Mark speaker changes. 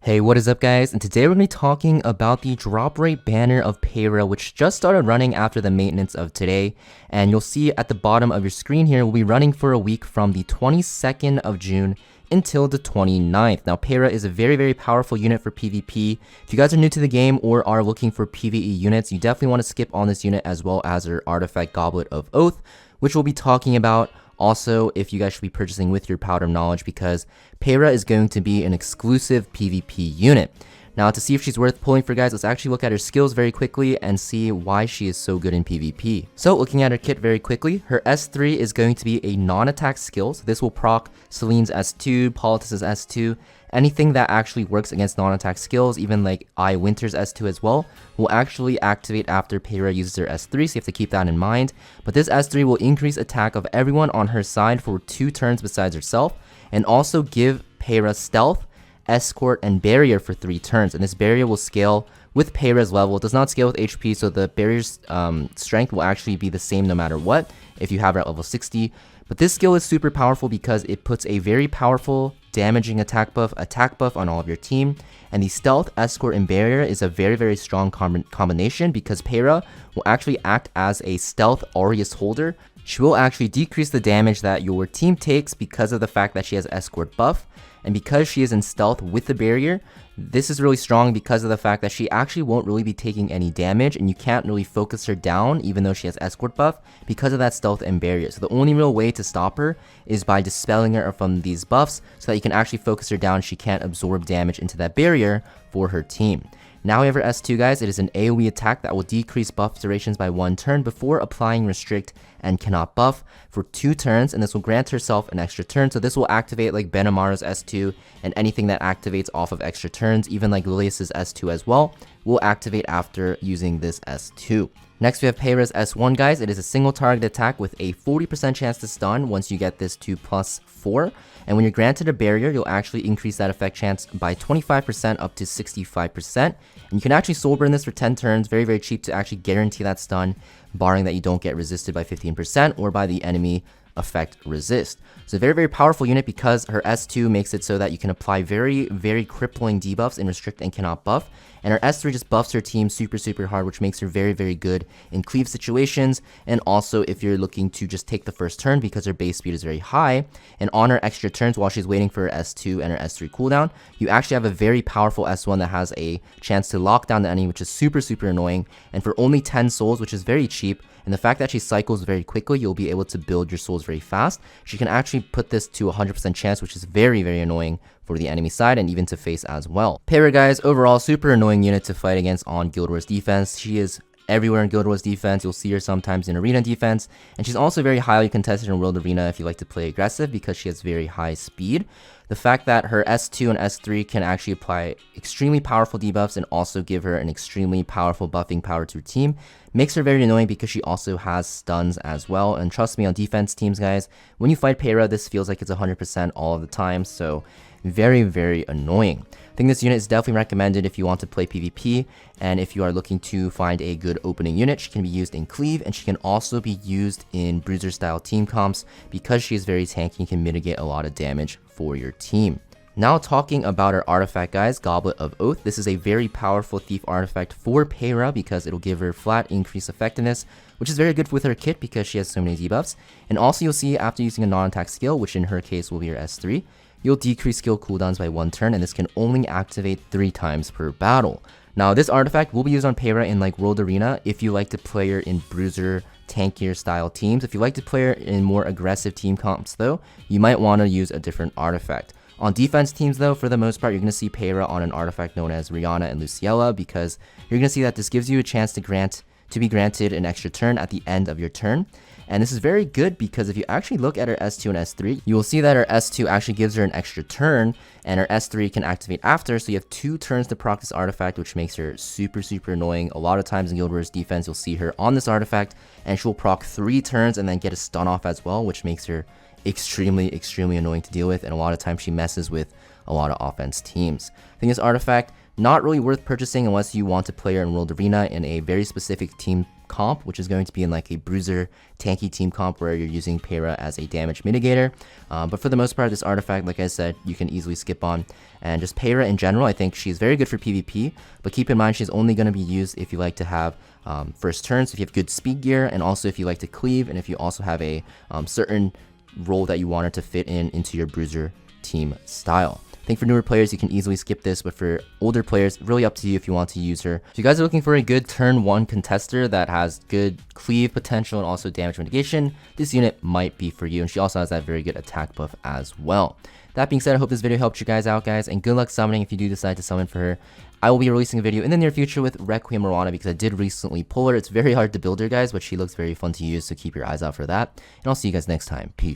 Speaker 1: Hey, what is up guys? And today we're going to be talking about the drop rate banner of Peira, which just started running after the maintenance of today. And you'll see at the bottom of your screen here, will be running for a week from the 22nd of June until the 29th. Now, Peira is a very powerful unit for PvP. If you guys are new to the game or are looking for PvE units, you definitely want to skip on this unit as well as her artifact Goblet of Oath, which we'll be talking about. Also, if you guys should be purchasing with your Powder of Knowledge, because Peira is going to be an exclusive PvP unit. Now, to see if she's worth pulling for, guys, let's actually look at her skills very quickly and see why she is so good in PvP. So, looking at her kit very quickly, her S3 is going to be a non-attack skill. So this will proc Celine's S2, Politis' S2, anything that actually works against non-attack skills, even like Winter's S2 as well, will actually activate after Peira uses her S3, so you have to keep that in mind. But this S3 will increase attack of everyone on her side for 2 turns besides herself, and also give Peira stealth, escort, and barrier for 3 turns. And this barrier will scale with Peira's level. It does not scale with HP, so the barrier's strength will actually be the same no matter what if you have her at level 60. But this skill is super powerful because it puts a very powerful damaging attack buff on all of your team. And the stealth, escort, and barrier is a very strong combination because Peira will actually act as a stealth Aureus holder. She will actually decrease the damage that your team takes because of the fact that she has escort buff. And because she is in stealth with the barrier, this is really strong because of the fact that she actually won't really be taking any damage, and you can't really focus her down even though she has escort buff because of that stealth and barrier. So the only real way to stop her is by dispelling her from these buffs so that you can actually focus her down. She can't absorb damage into that barrier for her team. Now we have her S2, guys. It is an AoE attack that will decrease buff durations by 1 turn before applying restrict and cannot buff for 2 turns, and this will grant herself an extra turn. So this will activate like Benamara's S2, and anything that activates off of extra turns, even like Lilius's S2 as well, will activate after using this S2. Next, we have Peira's S1, guys. It is a single target attack with a 40% chance to stun once you get this to +4. And when you're granted a barrier, you'll actually increase that effect chance by 25% up to 65%. And you can actually soul burn this for 10 turns, very cheap to actually guarantee that stun, barring that you don't get resisted by 15% or by the enemy effect resist. So very powerful unit because her S2 makes it so that you can apply very crippling debuffs in restrict and cannot buff, and her S3 just buffs her team super hard, which makes her very good in cleave situations, and also if you're looking to just take the first turn because her base speed is very high, and on her extra turns while she's waiting for her S2 and her S3 cooldown, you actually have a very powerful S1 that has a chance to lock down the enemy, which is super annoying, and for only 10 souls, which is very cheap. And the fact that she cycles very quickly, you'll be able to build your souls very fast. She can actually put this to 100% chance, which is very annoying for the enemy side and even to face as well. Peira, guys, overall super annoying unit to fight against on Guild Wars defense. She is everywhere in Guild Wars defense. You'll see her sometimes in arena defense, and she's also very highly contested in World Arena if you like to play aggressive because she has very high speed. The fact that her S2 and S3 can actually apply extremely powerful debuffs and also give her an extremely powerful buffing power to her team makes her very annoying because she also has stuns as well. And trust me, on defense teams, guys, when you fight Peira, this feels like it's 100% all of the time, so very annoying. I think this unit is definitely recommended if you want to play PvP, and if you are looking to find a good opening unit. She can be used in cleave, and she can also be used in bruiser style team comps because she is very tanky and can mitigate a lot of damage for your team. Now talking about her artifact, guys, Goblet of Oath. This is a very powerful thief artifact for Peira because it'll give her flat increased effectiveness, which is very good with her kit because she has so many debuffs. And also you'll see after using a non-attack skill, which in her case will be her S3, you'll decrease skill cooldowns by 1 turn, and this can only activate 3 times per battle. Now this artifact will be used on Peira in like World Arena if you like to play her in bruiser, tankier style teams. If you like to play her in more aggressive team comps though, you might want to use a different artifact. On defense teams though, for the most part, you're going to see Peira on an artifact known as Rihanna and Luciella because you're going to see that this gives you a chance to be granted an extra turn at the end of your turn. And this is very good because if you actually look at her S2 and S3, you will see that her S2 actually gives her an extra turn, and her S3 can activate after, so you have 2 turns to proc this artifact, which makes her super annoying. A lot of times in Guild Wars defense, you'll see her on this artifact, and she'll proc 3 turns and then get a stun off as well, which makes her extremely annoying to deal with, and a lot of times she messes with a lot of offense teams. I think this artifact, not really worth purchasing unless you want to play her in World Arena in a very specific team comp, which is going to be in like a bruiser tanky team comp where you're using Peira as a damage mitigator. But for the most part, this artifact, like I said, you can easily skip on. And just Peira in general, I think she's very good for PvP, but keep in mind she's only going to be used if you like to have first turns, if you have good speed gear, and also if you like to cleave, and if you also have a certain role that you want her to fit into your bruiser team style. I think for newer players, you can easily skip this, but for older players, really up to you if you want to use her. If you guys are looking for a good turn 1 contester that has good cleave potential and also damage mitigation, this unit might be for you, and she also has that very good attack buff as well. That being said, I hope this video helped you guys out, guys, and good luck summoning if you do decide to summon for her. I will be releasing a video in the near future with Requiem Moana because I did recently pull her. It's very hard to build her, guys, but she looks very fun to use, so keep your eyes out for that. And I'll see you guys next time. Peace.